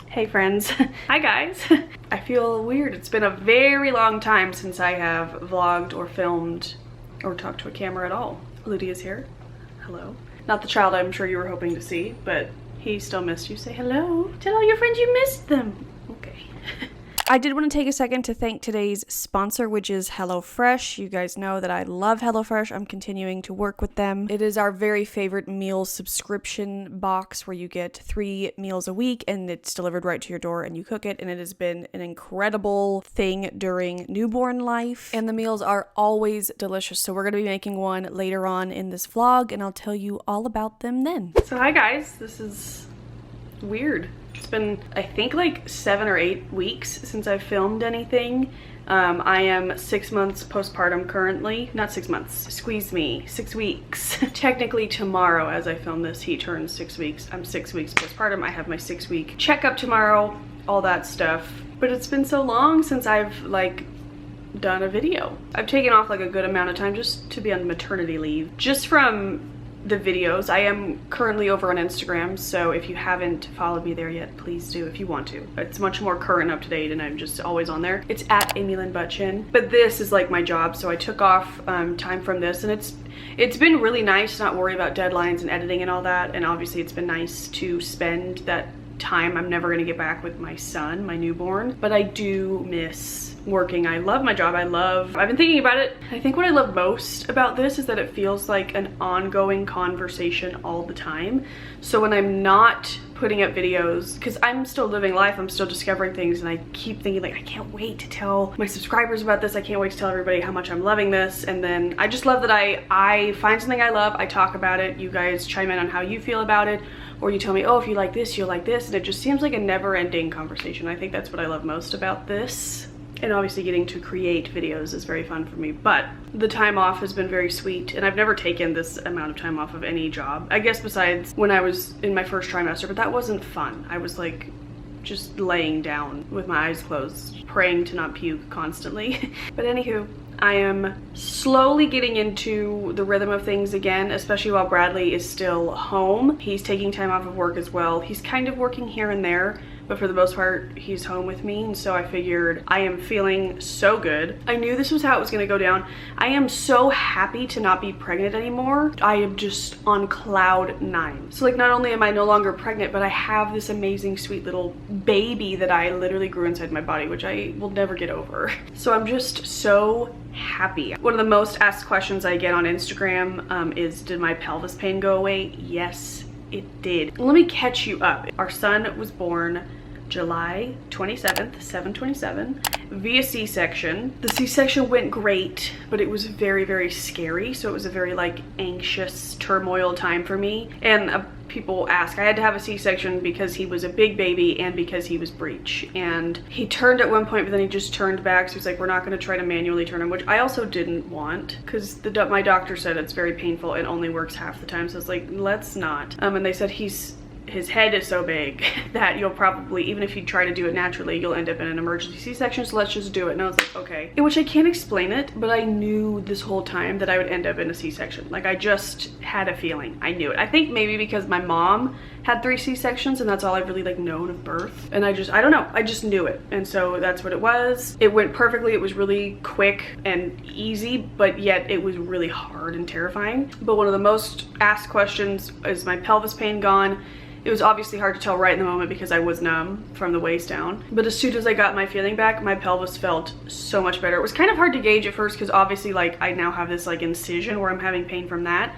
Hey friends. Hi guys. I feel weird. It's been a very long time since I have vlogged or filmed or talked to a camera at all. Lydia's here. Hello. Not the child I'm sure you were hoping to see, but he still missed you. Say hello. Tell all your friends you missed them. Okay. I did want to take a second to thank today's sponsor, which is HelloFresh. You guys know that I love HelloFresh. I'm continuing to work with them. It is our very favorite meal subscription box where you get 3 meals a week and it's delivered right to your door and you cook it. And it has been an incredible thing during newborn life. And the meals are always delicious. So we're going to be making one later on in this vlog and I'll tell you all about them then. So hi guys, this is weird. It's been, I think, like 7 or 8 weeks since I've filmed anything. I am 6 months postpartum currently. Not 6 months, squeeze me, 6 weeks. Technically tomorrow as I film this, he turns 6 weeks. I'm 6 weeks postpartum. I have my 6-week checkup tomorrow, all that stuff. But it's been so long since I've like done a video. I've taken off like a good amount of time just to be on maternity leave. Just from the videos. I am currently over on Instagram, so if you haven't followed me there yet, please do if you want to. It's much more current, up to date, and I'm just always on there. It's at Amy Lynn Buttchin. But this is like my job, so I took off time from this, and it's been really nice to not worry about deadlines and editing and all that, and obviously it's been nice to spend that time I'm never gonna get back with my son, my newborn, but I do miss working. I love my job. I've been thinking about it. I think what I love most about this is that it feels like an ongoing conversation all the time. So when I'm not putting up videos, because I'm still living life, I'm still discovering things, and I keep thinking like, I can't wait to tell my subscribers about this. I can't wait to tell everybody how much I'm loving this. And then I just love that I find something I love, I talk about it, you guys chime in on how you feel about it, or you tell me, oh, if you like this, you'll like this, and it just seems like a never-ending conversation. I think that's what I love most about this. And obviously getting to create videos is very fun for me, but the time off has been very sweet, and I've never taken this amount of time off of any job. I guess besides when I was in my first trimester, but that wasn't fun. I was like just laying down with my eyes closed, praying to not puke constantly. But anywho, I am slowly getting into the rhythm of things again, especially while Bradley is still home. He's taking time off of work as well. He's kind of working here and there, but for the most part, he's home with me, and so I figured I am feeling so good. I knew this was how it was gonna go down. I am so happy to not be pregnant anymore. I am just on cloud 9. So like, not only am I no longer pregnant, but I have this amazing, sweet little baby that I literally grew inside my body, which I will never get over. So I'm just so happy. One of the most asked questions I get on Instagram is, did my pelvis pain go away? Yes, it did. Let me catch you up. Our son was born July 27th, 7/27, via C-section. The C-section went great, but it was very, very scary. So it was a very like anxious turmoil time for me. And people ask, I had to have a C-section because he was a big baby and because he was breech. And he turned at one point, but then he just turned back. So he's like, we're not gonna try to manually turn him, which I also didn't want, because my doctor said it's very painful and only works half the time. So it's like, let's not. And they said his head is so big that you'll probably, even if you try to do it naturally, you'll end up in an emergency C-section, so let's just do it. And I was like, okay. In which I can't explain it, but I knew this whole time that I would end up in a C-section. Like, I just had a feeling. I knew it. I think maybe because my mom had 3 C-sections and that's all I've really like known of birth. And I don't know, I just knew it. And so that's what it was. It went perfectly. It was really quick and easy, but yet it was really hard and terrifying. But one of the most asked questions is my pelvis pain gone? It was obviously hard to tell right in the moment because I was numb from the waist down. But as soon as I got my feeling back, my pelvis felt so much better. It was kind of hard to gauge at first because obviously like I now have this like incision where I'm having pain from that.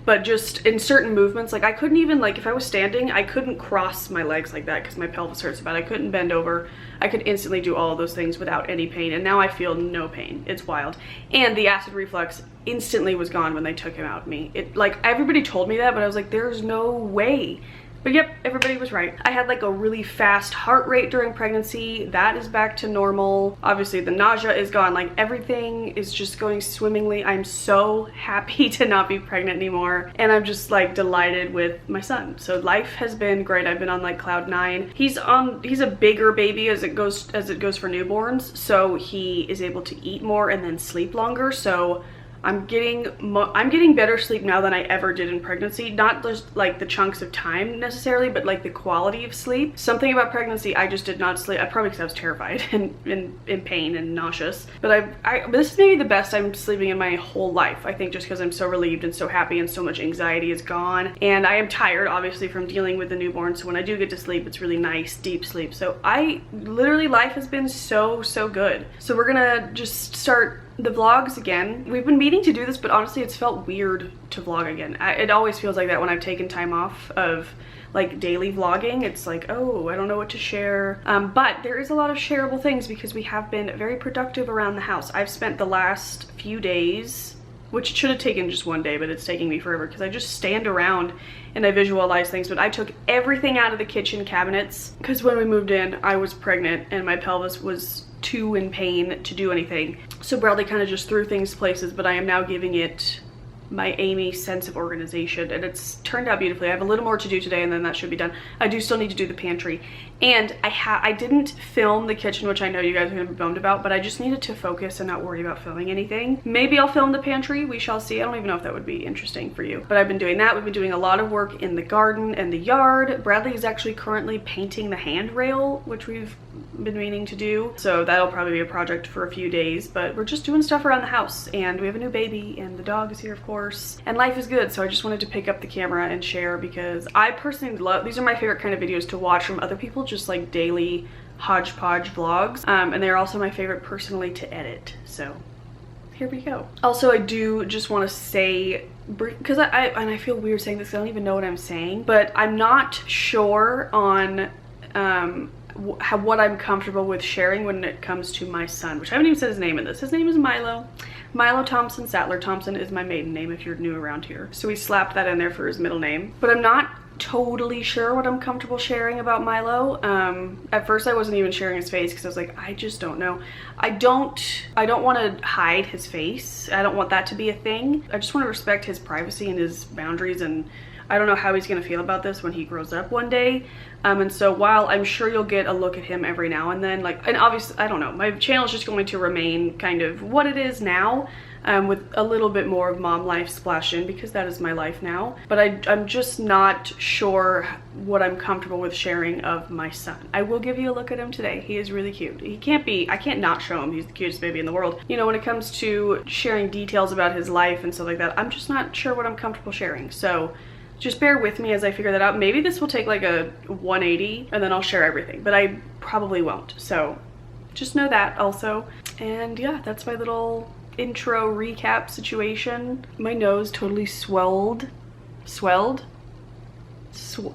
But just in certain movements, like I couldn't even, like if I was standing, I couldn't cross my legs like that because my pelvis hurts so bad. I couldn't bend over. I could instantly do all of those things without any pain. And now I feel no pain. It's wild. And the acid reflux instantly was gone when they took him out of me. It, like, everybody told me that, but I was like, there's no way. But yep, everybody was right. I had like a really fast heart rate during pregnancy. That is back to normal. Obviously the nausea is gone. Like everything is just going swimmingly. I'm so happy to not be pregnant anymore. And I'm just like delighted with my son. So life has been great. I've been on like cloud 9. He's a bigger baby as it goes for newborns. So he is able to eat more and then sleep longer. So I'm getting better sleep now than I ever did in pregnancy. Not just like the chunks of time necessarily, but like the quality of sleep. Something about pregnancy, I just did not sleep. I probably because I was terrified and in pain and nauseous. But this is maybe the best I'm sleeping in my whole life. I think just because I'm so relieved and so happy and so much anxiety is gone. And I am tired, obviously, from dealing with the newborn. So when I do get to sleep, it's really nice, deep sleep. So literally life has been so good. So we're gonna just start the vlogs again. We've been meaning to do this, but honestly it's felt weird to vlog again. It always feels like that when I've taken time off of like daily vlogging. It's like, oh, I don't know what to share. But there is a lot of shareable things because we have been very productive around the house. I've spent the last few days, which should have taken just one day, but it's taking me forever because I just stand around and I visualize things. But I took everything out of the kitchen cabinets because when we moved in, I was pregnant and my pelvis was too in pain to do anything. So Bradley kind of just threw things places, but I am now giving it my Amy sense of organization, and it's turned out beautifully. I have a little more to do today and then that should be done. I do still need to do the pantry, and I didn't film the kitchen, which I know you guys are gonna be bummed about, but I just needed to focus and not worry about filming anything. Maybe I'll film the pantry, we shall see. I don't even know if that would be interesting for you, but I've been doing that. We've been doing a lot of work in the garden and the yard. Bradley is actually currently painting the handrail, which we've been meaning to do, so that'll probably be a project for a few days. But we're just doing stuff around the house, and we have a new baby and the dog is here, of course, and life is good. So I just wanted to pick up the camera and share because I personally love, these are my favorite kind of videos to watch from other people, just like daily hodgepodge vlogs, and they're also my favorite personally to edit. So here we go. Also, I do just want to say, because I feel weird saying this, I don't even know what I'm saying, but I'm not sure on what I'm comfortable with sharing when it comes to my son, which I haven't even said his name in this. His name is Milo. Milo Thompson Sattler. Thompson is my maiden name if you're new around here. So we slapped that in there for his middle name. But I'm not totally sure what I'm comfortable sharing about Milo. At first I wasn't even sharing his face because I was like, I just don't know. I don't want to hide his face. I don't want that to be a thing. I just want to respect his privacy and his boundaries, and I don't know how he's gonna feel about this when he grows up one day. And so while I'm sure you'll get a look at him every now and then, like, and obviously, I don't know, my channel is just going to remain kind of what it is now, with a little bit more of mom life splashed in because that is my life now. But I'm just not sure what I'm comfortable with sharing of my son. I will give you a look at him today. He is really cute. I can't not show him. He's the cutest baby in the world. You know, when it comes to sharing details about his life and stuff like that, I'm just not sure what I'm comfortable sharing. So just bear with me as I figure that out. Maybe this will take like a 180 and then I'll share everything, but I probably won't. So just know that also. And yeah, that's my little intro recap situation. My nose totally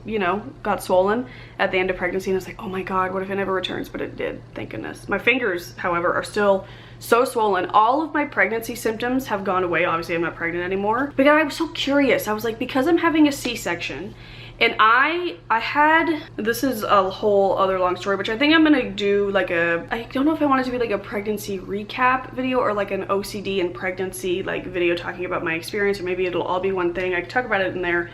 you know, got swollen at the end of pregnancy, and I was like, oh my god, what if it never returns? But it did, thank goodness. My fingers, however, are still so swollen. All of my pregnancy symptoms have gone away. Obviously I'm not pregnant anymore, but I was so curious. I was like, because I'm having a C-section, and I had, this is a whole other long story, which I think I'm gonna do like I don't know if I want it to be like a pregnancy recap video or like an OCD and pregnancy like video talking about my experience, or maybe it'll all be one thing. I can talk about it in there.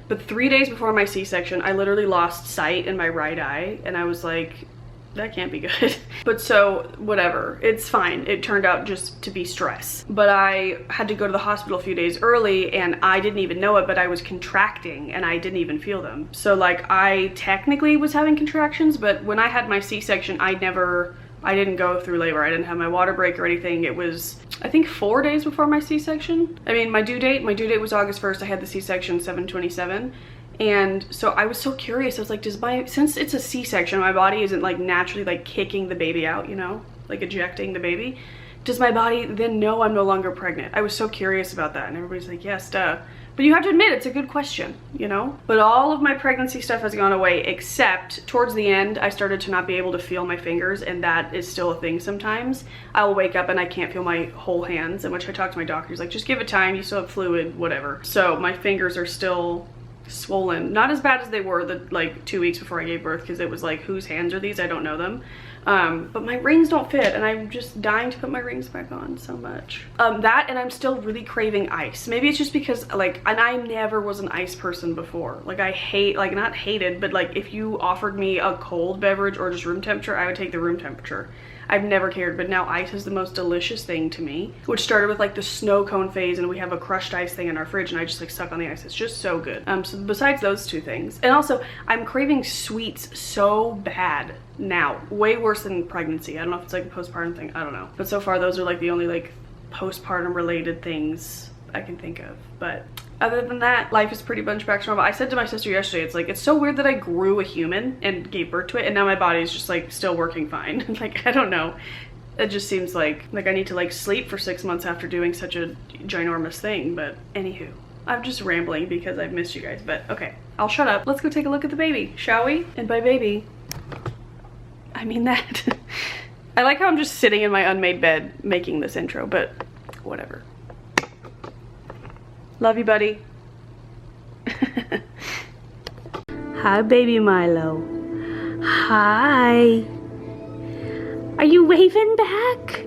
But 3 days before my C-section, I literally lost sight in my right eye, and I was like, that can't be good. But so whatever, it's fine. It turned out just to be stress. But I had to go to the hospital a few days early, and I didn't even know it, but I was contracting and I didn't even feel them. So like I technically was having contractions, but when I had my C-section, I didn't go through labor. I didn't have my water break or anything. It was, I think, 4 days before my C-section. I mean, my due date was August 1st. I had the C-section 7/27. And so I was so curious. I was like, since it's a C-section, my body isn't like naturally like kicking the baby out, you know, like ejecting the baby. Does my body then know I'm no longer pregnant? I was so curious about that. And everybody's like, yes, duh. But you have to admit, it's a good question, you know? But all of my pregnancy stuff has gone away, except towards the end, I started to not be able to feel my fingers, and that is still a thing sometimes. I will wake up and I can't feel my whole hands, in which I talked to my doctor. He's like, just give it time, you still have fluid, whatever. So my fingers are still swollen. Not as bad as they were the like 2 weeks before I gave birth, because it was like, whose hands are these? I don't know them. But my rings don't fit, and I'm just dying to put my rings back on so much. That, and I'm still really craving ice. Maybe it's just because like, and I never was an ice person before. Like I hate, like not hated, but like if you offered me a cold beverage or just room temperature, I would take the room temperature. I've never cared, but now ice is the most delicious thing to me, which started with like the snow cone phase, and we have a crushed ice thing in our fridge and I just like suck on the ice. It's just so good. So besides those two things, and also I'm craving sweets so bad now, way worse than pregnancy. I don't know if it's like a postpartum thing, I don't know, but so far those are like the only like postpartum related things I can think of. But other than that, life is pretty much back to normal. I said to my sister yesterday, it's like, it's so weird that I grew a human and gave birth to it, and now my body is just like still working fine. Like, I don't know. It just seems like I need to like sleep for 6 months after doing such a ginormous thing. But anywho, I'm just rambling because I've missed you guys. But okay, I'll shut up. Let's go take a look at the baby, shall we? And by baby, I mean that. I like how I'm just sitting in my unmade bed making this intro, but whatever. Love you, buddy. Hi, baby Milo. Hi. Are you waving back?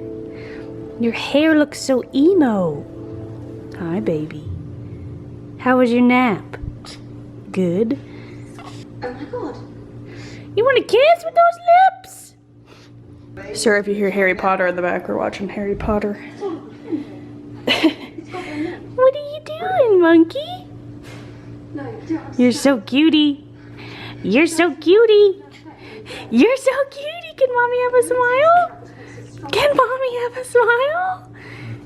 Your hair looks so emo. Hi, baby. How was your nap? Good. Oh my god. You want to kiss with those lips? Sir, if you hear Harry Potter in the back, we're watching Harry Potter. What are you doing, monkey? No, do it. You're so cutie. You're so cutie. You're so cutie. Can mommy have a smile? Can mommy have a smile?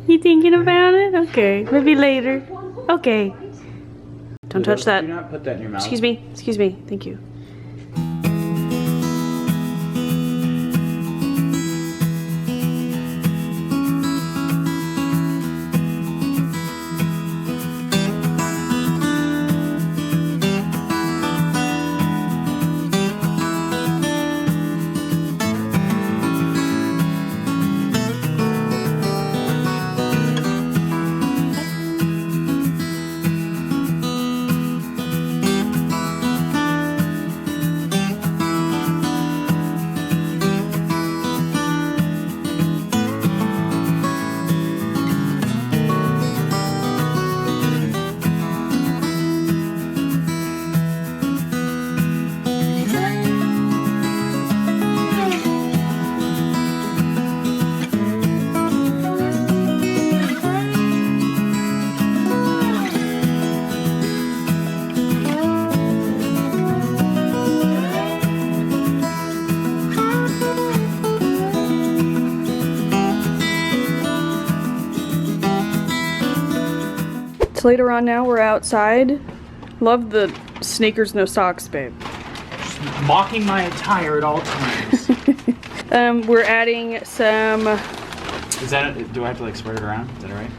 You thinking about it? Okay, maybe later. Okay. Don't touch that. Do not put that in your mouth. Excuse me. Excuse me. Thank you. It's later on now, we're outside. Love the sneakers, no socks, babe. Just mocking my attire at all times. We're adding some... Is that it? Do I have to like spread it around? Is that alright?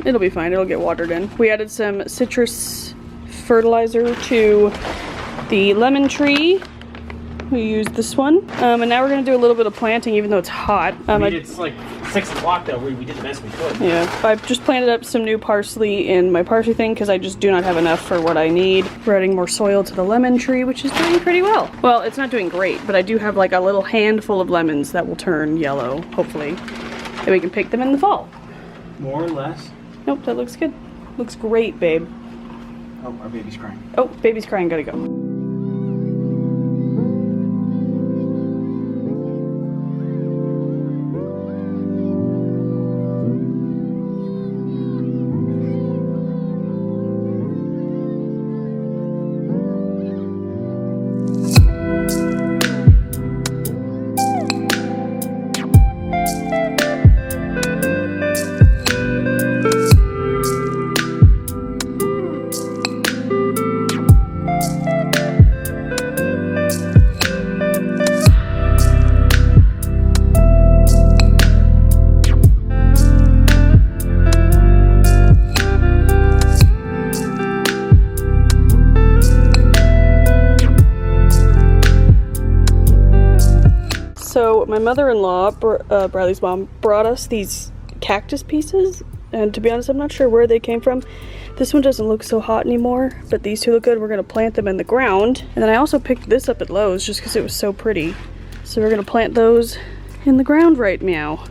It'll be fine, it'll get watered in. We added some citrus fertilizer to the lemon tree. We used this one. And now we're gonna do a little bit of planting even though it's hot. It's like 6 o'clock though, we did the best we could. Yeah, I just planted up some new parsley in my parsley thing because I just do not have enough for what I need. We're adding more soil to the lemon tree, which is doing pretty well. Well, it's not doing great, but I do have like a little handful of lemons that will turn yellow, hopefully. And we can pick them in the fall. More or less. Nope, that looks good. Looks great, babe. Oh, our baby's crying. Oh, baby's crying, gotta go. So my mother-in-law, Bradley's mom, brought us these cactus pieces, and to be honest, I'm not sure where they came from. This one doesn't look so hot anymore, but these two look good. We're gonna plant them in the ground. And then I also picked this up at Lowe's just because it was so pretty. So we're gonna plant those in the ground right now.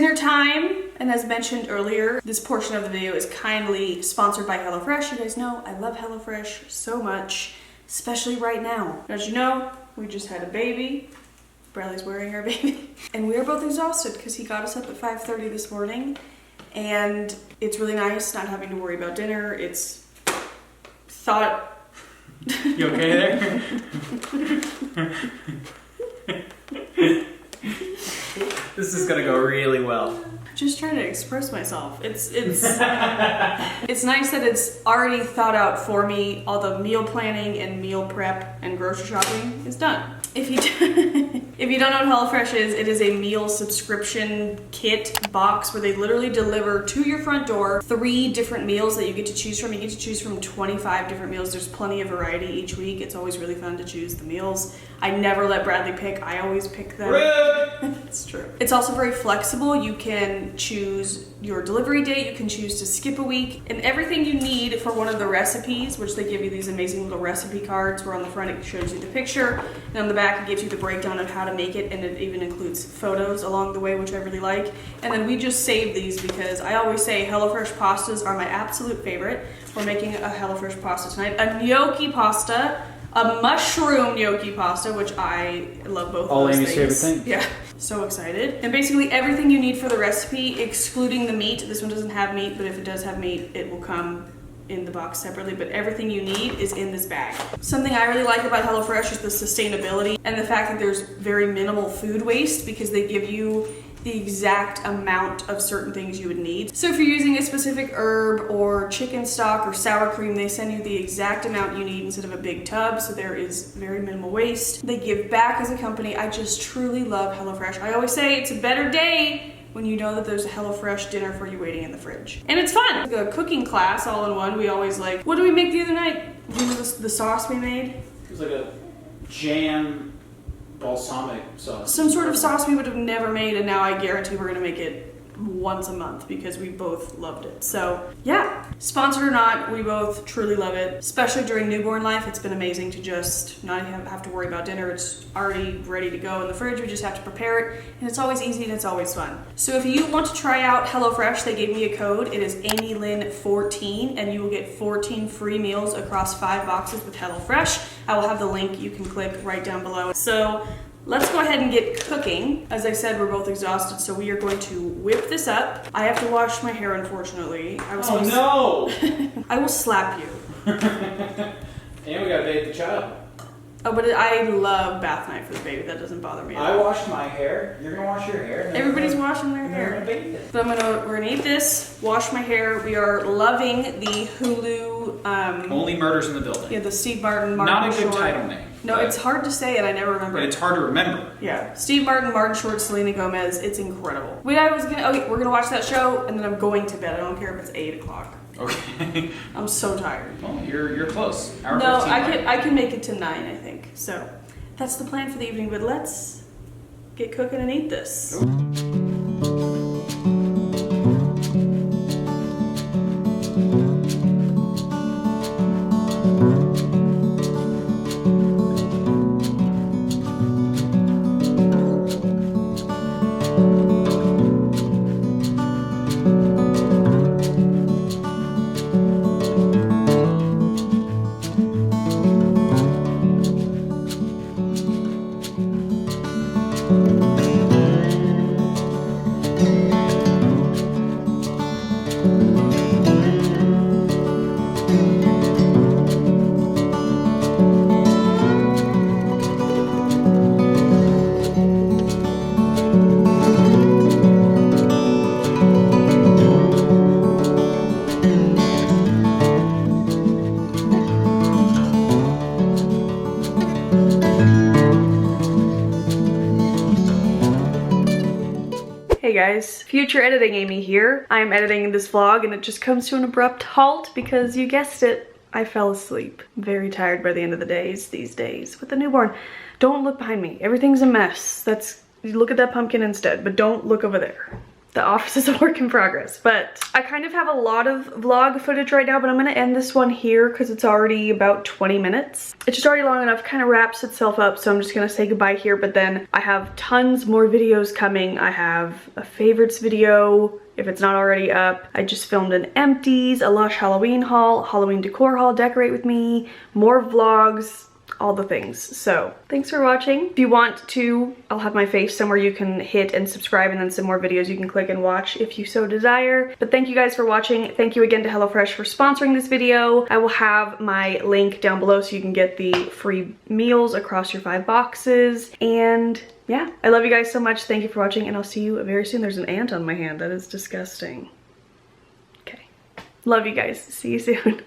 dinner time, and as mentioned earlier, this portion of the video is kindly sponsored by HelloFresh. You guys know I love HelloFresh so much, especially right now. As you know, we just had a baby. Bradley's wearing our baby. And we are both exhausted because he got us up at 5:30 this morning. And it's really nice not having to worry about dinner. It's thought... You okay there? This is gonna go really well. Just trying to express myself. It's it's nice that it's already thought out for me. All the meal planning and meal prep and grocery shopping is done. If you if you don't know what HelloFresh is, it is a meal subscription kit box where they literally deliver to your front door 3 different meals that you get to choose from. You get to choose from 25 different meals. There's plenty of variety each week. It's always really fun to choose the meals. I never let Bradley pick. I always pick them. It's true. It's also very flexible. You can choose your delivery date. You can choose to skip a week. And everything you need for one of the recipes, which they give you these amazing little recipe cards where on the front it shows you the picture, and on the back it gives you the breakdown of how to make it, and it even includes photos along the way, which I really like. And then we just save these because I always say HelloFresh pastas are my absolute favorite. We're making a HelloFresh pasta tonight. A gnocchi pasta, a mushroom gnocchi pasta, which I love both all of those Amy's things. favorite things. Yeah, so excited. And basically everything you need for the recipe, excluding the meat. This one doesn't have meat, but if it does have meat, it will come in the box separately, but everything you need is in this bag. Something I really like about HelloFresh is the sustainability and the fact that there's very minimal food waste because they give you the exact amount of certain things you would need. So if you're using a specific herb or chicken stock or sour cream, they send you the exact amount you need instead of a big tub, so there is very minimal waste. They give back as a company. I just truly love HelloFresh. I always say it's a better day when you know that there's a HelloFresh dinner for you waiting in the fridge. And it's fun. Like a cooking class all in one. We always like, what did we make the other night? Do you know the sauce we made? It was like a jam balsamic sauce. Some sort of sauce we would have never made, and now I guarantee we're gonna make it once a month because we both loved it. So yeah, sponsored or not, we both truly love it. Especially during newborn life, it's been amazing to just not have to worry about dinner. It's already ready to go in the fridge. We just have to prepare it, and it's always easy and it's always fun. So if you want to try out HelloFresh, they gave me a code. It is AmyLynn14, and you will get 14 free meals across 5 boxes with HelloFresh. I will have the link you can click right down below. So let's go ahead and get cooking. As I said, we're both exhausted, so we are going to whip this up. I have to wash my hair, unfortunately. Oh no! I will slap you. And we gotta bathe the child. Oh, but I love bath night for the baby. That doesn't bother me at I all. washed my hair. You're gonna wash your hair. Everybody's washing their And then we're hair. gonna bathe it. But we're gonna eat this, wash my hair. We are loving the Hulu. Only Murders in the Building. Yeah, the Steve Martin, Not a good Short. title name. No, it's hard to say, and I never remember. But it's hard to remember. Yeah, Steve Martin, Martin Short, Selena Gomez. It's incredible. Wait, okay, we're gonna watch that show, and then I'm going to bed. I don't care if it's 8 o'clock. Okay. I'm so tired. Well, you're close. Hour No, 15, right? I can make it to 9, I think. So that's the plan for the evening. But let's get cooking and eat this. Hey guys, future editing Amy here. I am editing this vlog and it just comes to an abrupt halt because you guessed it, I fell asleep. I'm very tired by the end of the days these days with the newborn. Don't look behind me, everything's a mess. Look at that pumpkin instead, but don't look over there. the office is a work in progress. But I kind of have a lot of vlog footage right now, but I'm gonna end this one here because it's already about 20 minutes. It's just already long enough, kind of wraps itself up, so I'm just gonna say goodbye here. But then I have tons more videos coming. I have a favorites video, if it's not already up. I just filmed an empties, a Lush Halloween haul, Halloween decor haul, decorate with me, more vlogs, all the things. So thanks for watching. If you want to, I'll have my face somewhere you can hit and subscribe, and then some more videos you can click and watch if you so desire. But thank you guys for watching. Thank you again to HelloFresh for sponsoring this video. I will have my link down below so you can get the free meals across your 5 boxes. And yeah, I love you guys so much. Thank you for watching, and I'll see you very soon. There's an ant on my hand. That is disgusting. Okay. Love you guys. See you soon.